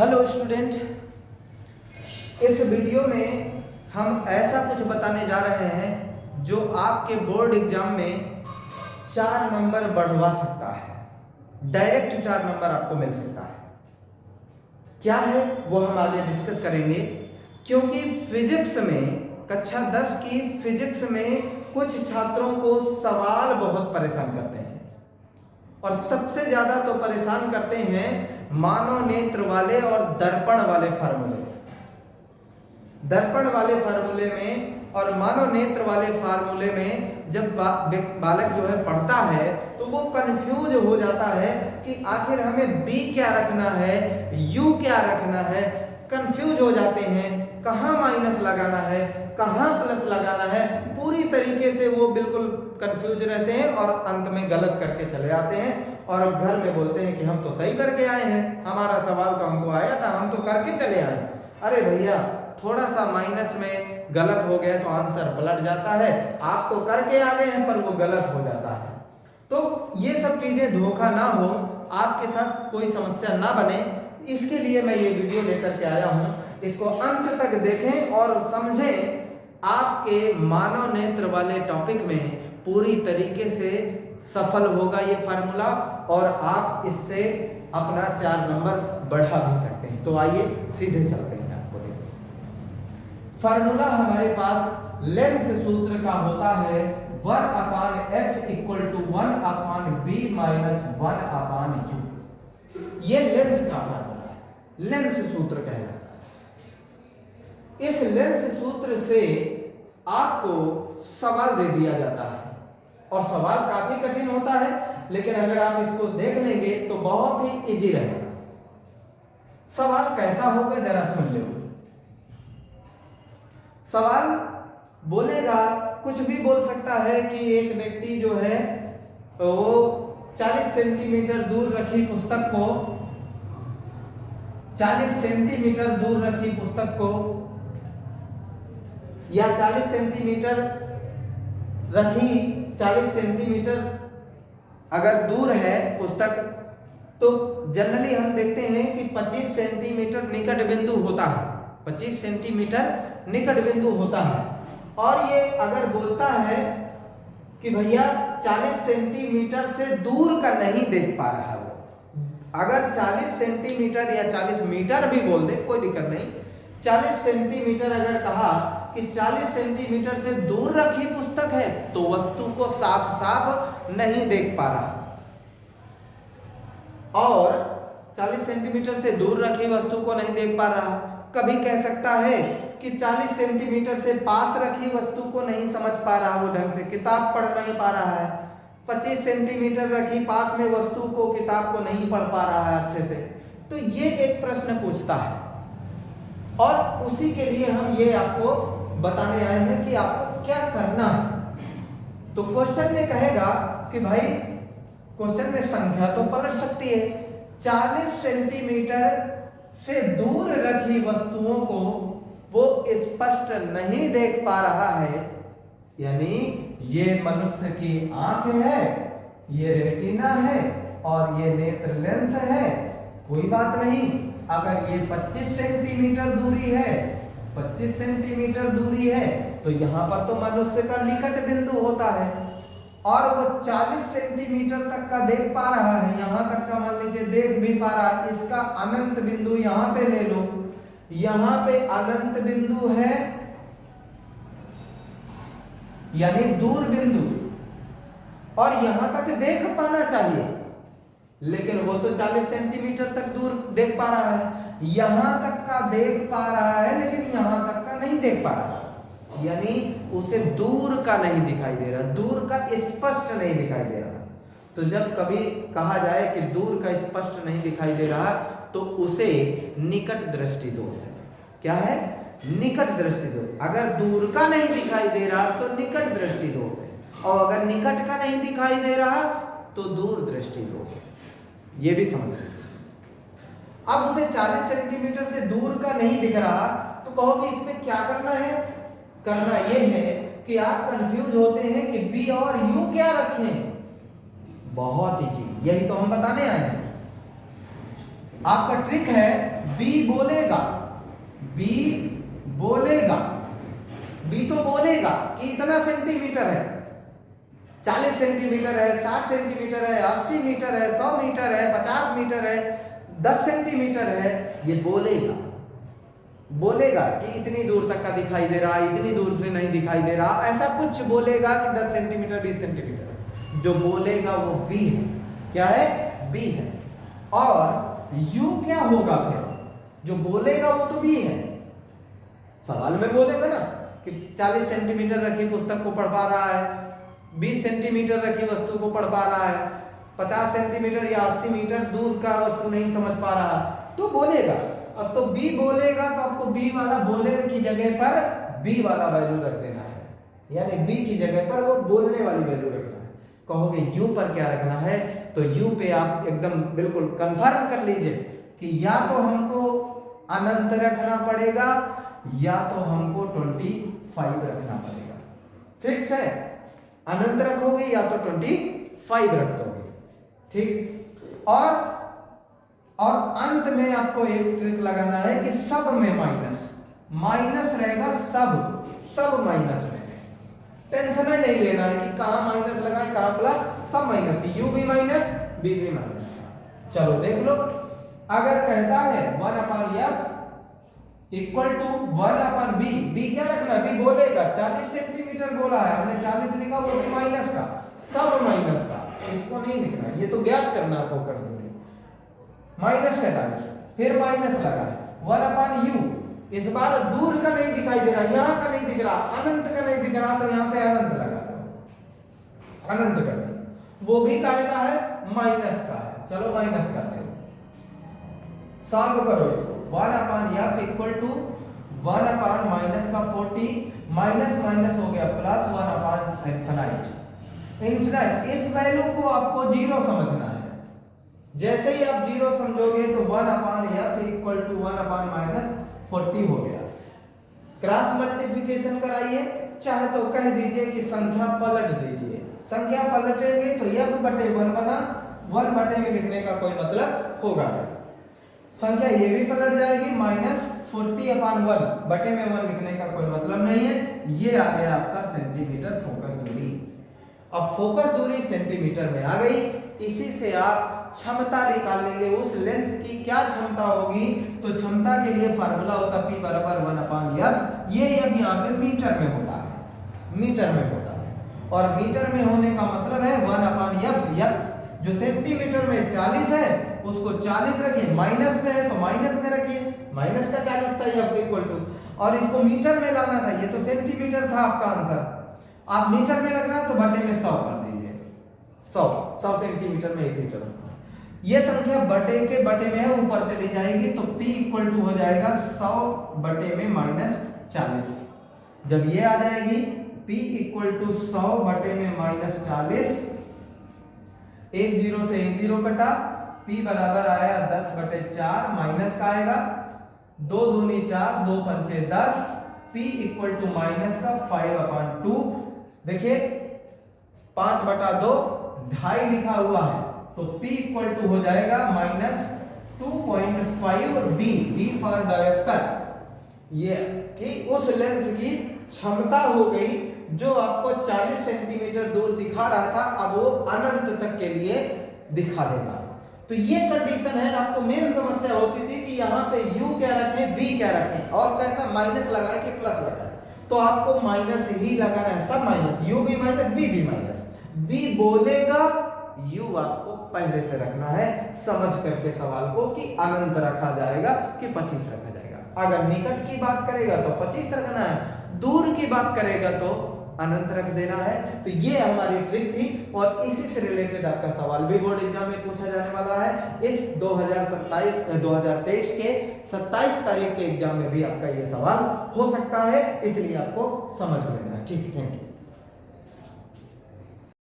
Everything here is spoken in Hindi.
हेलो स्टूडेंट, इस वीडियो में हम ऐसा कुछ बताने जा रहे हैं जो आपके बोर्ड एग्जाम में 4 नंबर बढ़वा सकता है। डायरेक्ट 4 नंबर आपको मिल सकता है। क्या है वो हम आगे डिस्कस करेंगे, क्योंकि फिजिक्स में कक्षा 10 की फिजिक्स में कुछ छात्रों को सवाल बहुत परेशान करते हैं और सबसे ज्यादा तो परेशान करते हैं मानव नेत्र वाले और दर्पण वाले फार्मूले। दर्पण वाले फार्मूले में और मानव नेत्र वाले फार्मूले में जब बालक जो है पढ़ता है तो वो कंफ्यूज हो जाता है कि आखिर हमें बी क्या रखना है, यू क्या रखना है। कंफ्यूज हो जाते हैं, कहाँ माइनस लगाना है, कहाँ प्लस लगाना है। पूरी तरीके से वो बिल्कुल कंफ्यूज रहते हैं और अंत में गलत करके चले आते हैं और अब घर में बोलते हैं कि हम तो सही करके आए हैं, हमारा सवाल तो हमको आया था, हम तो करके चले आए। अरे भैया, थोड़ा सा माइनस में गलत हो गया तो आंसर पलट जाता है। आप तो करके आ गए हैं पर वो गलत हो जाता है। तो ये सब चीजें धोखा ना हो, आपके साथ कोई समस्या ना बने, इसके लिए मैं ये वीडियो लेकर के आया हूं। इसको अंत तक देखें और समझें। आपके मानव नेत्र वाले टॉपिक में पूरी तरीके से सफल होगा ये फार्मूला और आप इससे अपना 4 नंबर बढ़ा भी सकते हैं। तो आइए सीधे चलते हैं। आपको फार्मूला हमारे पास लेंस सूत्र का होता है 1/f = 1/b - 1/u। ये लेंस का फार्मूला है, लेंस सूत्र कहलाता है। इस लेंस सूत्र से आपको सवाल दे दिया जाता है और सवाल काफी कठिन होता है, लेकिन अगर आप इसको देख लेंगे तो बहुत ही इजी रहेगा। सवाल कैसा होगा जरा सुन लो। सवाल बोलेगा, कुछ भी बोल सकता है कि एक व्यक्ति जो है वो 40 सेंटीमीटर दूर रखी पुस्तक को 40 सेंटीमीटर दूर रखी पुस्तक को या 40 सेंटीमीटर रखी 40 सेंटीमीटर अगर दूर है पुस्तक, तो जनरली हम देखते हैं कि 25 सेंटीमीटर निकट बिंदु होता है। 25 सेंटीमीटर निकट बिंदु होता है। और ये अगर बोलता है कि भैया 40 सेंटीमीटर से दूर का नहीं देख पा रहा वो, अगर 40 सेंटीमीटर या 40 मीटर भी बोल दे कोई दिक्कत नहीं। 40 सेंटीमीटर अगर कहा कि 40 सेंटीमीटर से दूर रखी पुस्तक है तो वस्तु को साफ साफ नहीं देख पा रहा, और 40 सेंटीमीटर से दूर रखी वस्तु को नहीं देख पा रहा। कभी कह सकता है कि 40 सेंटीमीटर से पास रखी वस्तु को नहीं समझ पा रहा, वो ढंग से किताब पढ़ नहीं पा रहा है। 25 सेंटीमीटर रखी पास में वस्तु को, किताब को नहीं पढ़ पा रहा है अच्छे से। तो ये एक प्रश्न पूछता है और उसी के लिए हम ये आपको बताने आए हैं कि आपको क्या करना है। तो क्वेश्चन में कहेगा कि भाई, क्वेश्चन में संख्या तो पलट सकती है। 40 सेंटीमीटर से दूर रखी वस्तुओं को वो स्पष्ट नहीं देख पा रहा है, यानी ये मनुष्य की आंख है, ये रेटिना है और ये नेत्र लेंस है। कोई बात नहीं, अगर ये 25 सेंटीमीटर दूरी है, 25 सेंटीमीटर दूरी है तो यहां पर तो मनुष्य का निकट बिंदु होता है और वो 40 सेंटीमीटर तक का देख पा रहा है, यहां तक का मान लीजिए देख भी पा रहा है। इसका अनंत बिंदु यहां पे ले लो, यहां पे अनंत बिंदु है यानी दूर बिंदु, और यहां तक देख पाना चाहिए, लेकिन वो तो 40 सेंटीमीटर तक दूर देख पा रहा है। यहां तक का देख पा रहा है लेकिन यहां तक का नहीं देख पा रहा, यानी उसे दूर का नहीं दिखाई दे रहा, दूर का स्पष्ट नहीं दिखाई दे रहा। तो जब कभी कहा जाए कि दूर का स्पष्ट नहीं दिखाई दे रहा तो उसे निकट दृष्टि दोष है। क्या है? निकट दृष्टि दोष। अगर दूर का नहीं दिखाई दे रहा तो निकट दृष्टि दोष है, और अगर निकट का नहीं दिखाई दे रहा तो दूर दृष्टि दोष है। ये भी समझ। अब उसे 40 सेंटीमीटर से दूर का नहीं दिख रहा तो कहो कि इसमें क्या करना है? करना यह है कि आप कंफ्यूज होते हैं कि बी और यू क्या रखें। बहुत ही चीज, यही तो हम बताने आए हैं। आपका ट्रिक है बी बोलेगा, बी बोलेगा, बी तो बोलेगा कि इतना सेंटीमीटर है, 40 सेंटीमीटर है, 60 सेंटीमीटर है, 80 मीटर है, 100 मीटर है, 50 मीटर है, 10 सेंटीमीटर है। ये बोलेगा, बोलेगा कि इतनी दूर तक का दिखाई दे रहा, इतनी दूर से नहीं दिखाई दे रहा, ऐसा कुछ बोलेगा कि 10 सेंटीमीटर 20 सेंटीमीटर। जो बोलेगा वो बी है। क्या है? बी है। और यू क्या होगा फिर? जो बोलेगा वो तो बी है, सवाल में बोलेगा ना कि 40 सेंटीमीटर रखी पुस्तक को पढ़ पा रहा है, 20 सेंटीमीटर रखी वस्तु को पढ़ पा रहा है, 50 सेंटीमीटर या 80 मीटर दूर का वस्तु नहीं समझ पा रहा, तो बोलेगा। अब तो बी बोलेगा तो आपको बी वाला बोले की जगह पर बी वाला वैल्यू रख देना है, यानी बी की जगह पर वो बोलने वाली वैल्यू रखना है। कहोगे यू पर क्या रखना है, तो यू पे आप एकदम बिल्कुल कंफर्म कर लीजिए कि या तो हमको अनंत रखना पड़ेगा या तो हमको 25 रखना पड़ेगा। फिक्स है, अनंत रखोगे या तो 25 रख दोगे, ठीक। और अंत में आपको एक ट्रिक लगाना है कि सब में माइनस रहेगा, सब माइनस में। टेंशन ही नहीं लेना है कि कहां माइनस लगाए कहां प्लस, सब माइनस, यू भी माइनस बी भी माइनस। चलो देख लो, अगर कहता है 1/f equal to 1/b, B क्या रखना है? बी बोलेगा 40 सेंटीमीटर बोला है, हमने 40 लिखा, वो भी माइनस का, सब माइनस का, इसको नहीं लिखना, ये तो ज्ञात करना फोकस दूरी, माइनस का 40, फिर माइनस लगा है 1/u। इस बार दूर का नहीं दिखाई दे रहा, यहां का नहीं दिख रहा, अनंत का नहीं दिख रहा, तो यहां पे अनंत लगा दो, अनंत कर दो। वो भी काहे का है? माइनस का है। चलो माइनस करते हो, सॉल्व करो इसको। 1/f इक्वल टू 1/ माइनस का 40, माइनस माइनस हो गया प्लस 1/इन्फिनाइट। इस वैल्यू को आपको जीरो समझना है। जैसे ही आप जीरो समझोगे तो 1/f इक्वल टू 1/-40 हो गया। क्रॉस मल्टीप्लिकेशन कराइए, चाहे तो कह दीजिए कि संख्या पलट दीजिए। संख्या पलटेंगे तो f/1 बना, 1 बटे में लिखने का कोई मतलब होगा? संख्या ये भी पलट जाएगी, -40/1 बटे में 1 लिखने का कोई मतलब नहीं है। ये आ गया आपका सेंटीमीटर फोकस दूरी। अब फोकस दूरी सेंटीमीटर में आ गई, इसी से आप क्षमता निकाल लेंगे, उस लेंस की क्या क्षमता होगी। तो क्षमता के लिए फार्मूला होता P = 1/f। ये अब यहाँ पे मीटर में होता है, मीटर में होता है, और मीटर में होने का मतलब है 1/f। जो सेंटीमीटर में 40 है उसको 40 रखिए, माइनस में है तो माइनस में रखिए, माइनस का 40 था f इक्वल टू, और इसको मीटर में लाना था, ये तो सेंटीमीटर था आपका आंसर। आप मीटर में रखना तो बटे में 100 कर दीजिए, 100 सेंटीमीटर में 1 मीटर होता है। ये संख्या बटे के बटे में है, ऊपर चली जाएगी तो P इक्वल टू हो जाएगा 100 बटे में -40। जब ये आ जाएगी P इक्वल टू 100 बटे में -40, 1 0 से 1 0 कटा, P बराबर आया 10/4, माइनस का आएगा 2 दूनी 4, 2 पंचे 10, P इक्वल टू माइनस का 5/2। देखिए 5/2 2.5 लिखा हुआ है, तो P इक्वल टू हो जाएगा -2.5 D फॉर डायोप्टर। ये कि उस लेंस की क्षमता हो गई जो आपको 40 सेंटीमीटर दूर दिखा रहा था, अब वो अनंत तक के लिए दिखा देगा। तो ये कंडीशन है। आपको मेन समस्या होती थी कि यहाँ पे U क्या रखें, V क्या रखें, और कैसा माइनस लगाए कि प्लस लगाए। तो आपको माइनस ही लगाना है, सब माइनस, U भी माइनस, V भी माइनस। B बोलेगा, U आपको पहले से रखना है, समझ करके सवाल को कि अनंत रखा जाएगा कि 25 रखा जाएगा। अगर निकट की बात करेगा तो 25 रखना है, दूर की बात करेगा तो अनंत रख देना है। तो ये हमारी ट्रिक थी, और इसी से रिलेटेड आपका सवाल भी बोर्ड एग्जाम में पूछा जाने वाला है। इस 2023 के 27 तारीख के एग्जाम में भी आपका ये सवाल हो सकता है, इसलिए आपको समझ लेना है। ठीक है, थैंक यू।